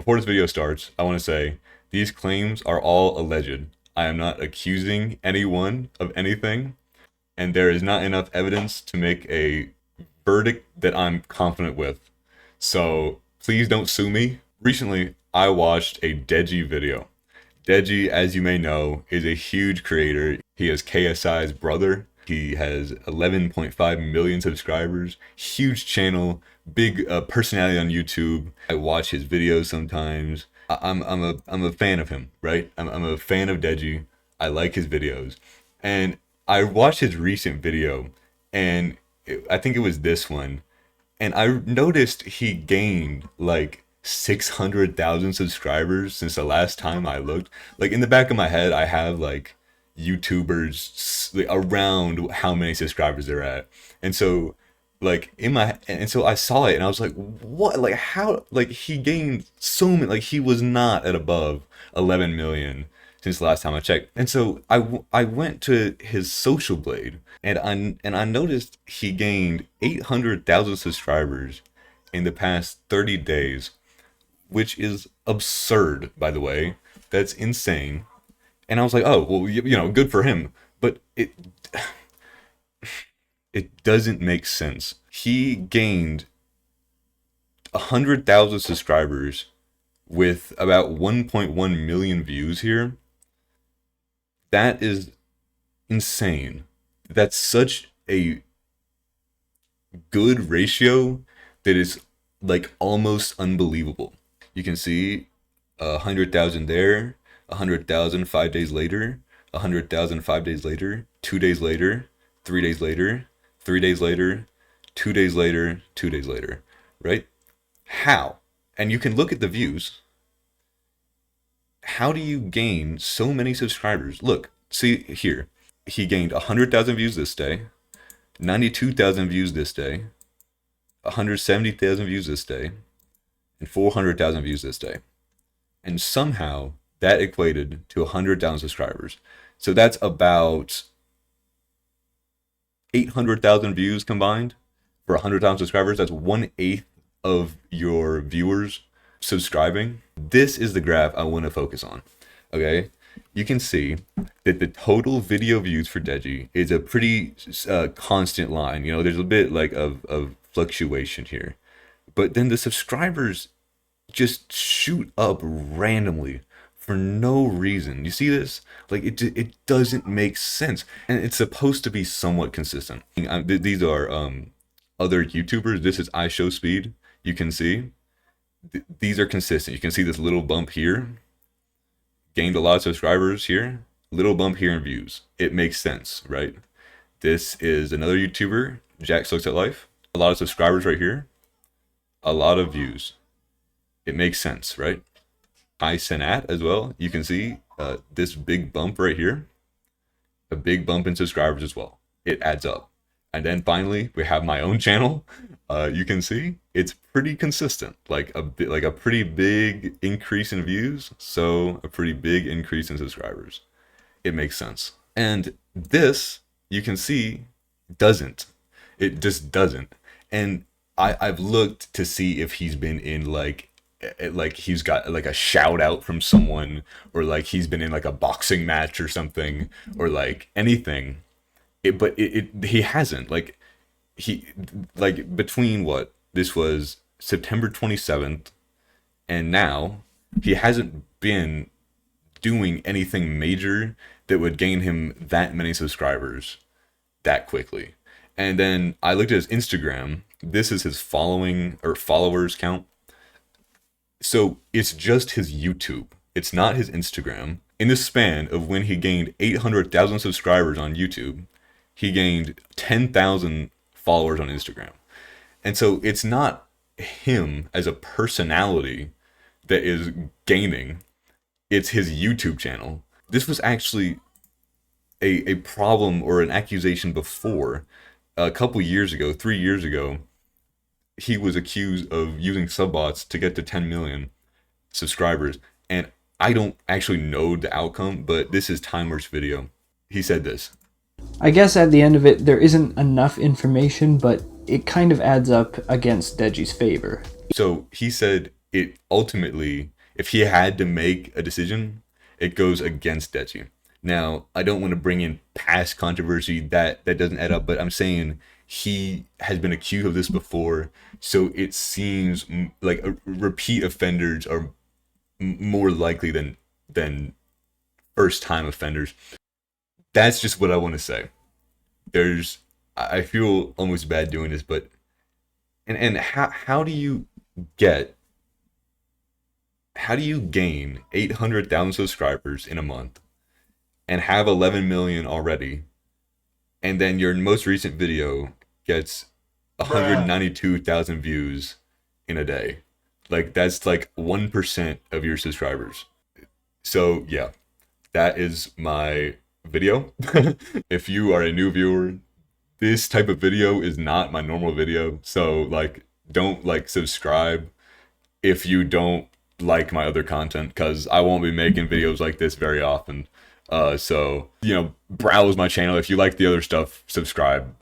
Before this video starts, I want to say these claims are all alleged. I am not accusing anyone of anything, and there is not enough evidence to make a verdict that I'm confident with. So please don't sue me. Recently, I watched a Deji video. Deji, as you may know, is a huge creator. He is KSI's brother. He has 11.5 million subscribers, huge channel, big personality on YouTube. I watch his videos sometimes. I'm a fan of him, right? I'm a fan of Deji. I like his videos, and I watched his recent video, and I think it was this one, and I noticed he gained like 600,000 subscribers since the last time I looked. Like in the back of my head, I have like YouTubers around how many subscribers they're at, and so like in my and so I saw it and I was like, what? Like how? Like he gained so many. Like he was not at above 11 million since the last time I checked. And so I went to his social blade and I noticed he gained 800,000 subscribers in the past 30 days, which is absurd, by the way. That's insane. And I was like, oh, well, good for him. But it doesn't make sense. He gained 100,000 subscribers with about 1.1 million views here. That is insane. That's such a good ratio that is like almost unbelievable. You can see 100,000 there, 100,000 5 days later, 100,000 5 days later, 2 days later, 3 days later, 3 days later, 2 days later, 2 days later, right? How? And you can look at the views. How do you gain so many subscribers? Look, see here. He gained 100,000 views this day, 92,000 views this day, 170,000 views this day, and 400,000 views this day. And somehow that equated to 100,000 subscribers. So that's about 800,000 views combined for 100,000 subscribers. That's 1/8 of your viewers subscribing. This is the graph I want to focus on. Okay, you can see that the total video views for Deji is a pretty constant line. There's a bit like of fluctuation here, but then the subscribers just shoot up randomly for no reason. You see this? Like it doesn't make sense, and it's supposed to be somewhat consistent. These are other YouTubers. This is iShowSpeed. You can see these are consistent. You can see this little bump here, gained a lot of subscribers here, little bump here in views. It makes sense, right? This is another YouTuber, Jack Sucks at Life. A lot of subscribers right here, a lot of views. It makes sense, right? iSenat as well. You can see this big bump right here, a big bump in subscribers as well. It adds up. And then finally, we have my own channel. You can see it's pretty consistent, like a pretty big increase in views, so a pretty big increase in subscribers. It makes sense. And this, you can see, doesn't. It just doesn't. And I've looked to see if he's been in like he's got like a shout out from someone, or like he's been in like a boxing match or something, or like anything. But he hasn't. Like he between what this was September 27th and now, he hasn't been doing anything major that would gain him that many subscribers that quickly. And then I looked at his Instagram. This is his following or followers count. So it's just his YouTube. It's not his Instagram. In the span of when he gained 800,000 subscribers on YouTube, he gained 10,000 followers on Instagram. And so it's not him as a personality that is gaining. It's his YouTube channel. This was actually a problem or an accusation before. A couple years ago, 3 years ago, he was accused of using subbots to get to 10 million subscribers. And I don't actually know the outcome, but this is Timer's video. He said this. I guess at the end of it, there isn't enough information, but it kind of adds up against Deji's favor. So he said it ultimately if he had to make a decision, it goes against Deji. Now, I don't want to bring in past controversy that doesn't add up, but I'm saying he has been accused of this before, so it seems like repeat offenders are more likely than first time offenders. That's just what I want to say. I feel almost bad doing this, but and how do you gain 800,000 subscribers in a month and have 11 million already, and then your most recent video gets 192,000 views in a day? Like, that's like 1% of your subscribers. So yeah, that is my video. If you are a new viewer, this type of video is not my normal video, so like, don't like subscribe if you don't like my other content, because I won't be making videos like this very often. So, browse my channel. If you like the other stuff, subscribe.